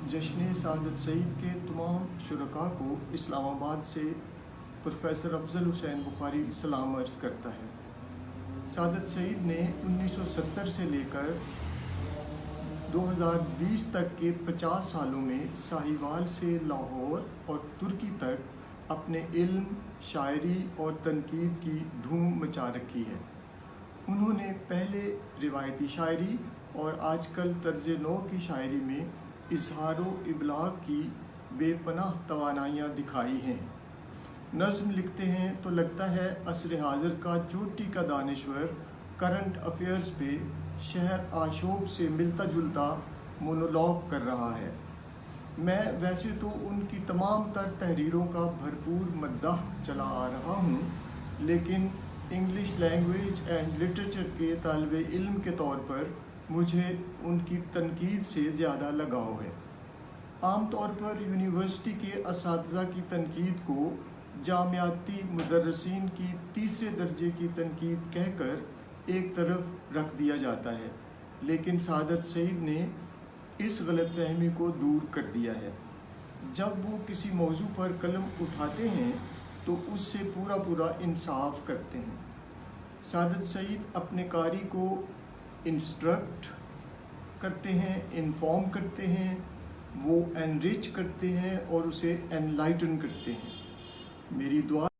जश्न सआदत सईद के तमाम शुरका को इस्लामाबाद से प्रोफेसर अफजल हुसैन बुखारी सलाम अर्ज़ करता है। सआदत सईद ने 1970 से लेकर 2020 तक के 50 सालों में साहिवाल से लाहौर और तुर्की तक अपने इल्म, शायरी और तनकीद की धूम मचा रखी है। उन्होंने पहले रिवायती शायरी और आजकल तर्ज नौ की शायरी में इज़हारो इबलाग की बेपनाह तवानाइयाँ दिखाई हैं। नज़्म लिखते हैं तो लगता है असर हाज़िर का चोटी का दानिश्वर करंट अफेयर्स पे शहर आशोब से मिलता जुलता मोनोलॉग कर रहा है। मैं वैसे तो उनकी तमाम तर तहरीरों का भरपूर मद्दाह चला आ रहा हूँ, लेकिन इंग्लिश लैंग्वेज एंड लिटरेचर के तालिब इल्म के तौर पर मुझे उनकी तनकीद से ज़्यादा लगाव है। आम तौर पर यूनिवर्सिटी के असातिज़ा की तनकीद को जामियाती मुदर्रिसीन की तीसरे दर्जे की तनकीद कहकर एक तरफ रख दिया जाता है, लेकिन सआदत सईद ने इस गलतफहमी को दूर कर दिया है। जब वो किसी मौजू पर कलम उठाते हैं तो उससे पूरा इंसाफ करते हैं। सआदत सईद अपने कारी को इंस्ट्रक्ट करते हैं, इन्फॉर्म करते हैं, वो एनरिच करते हैं और उसे एनलाइटन करते हैं। मेरी दुआ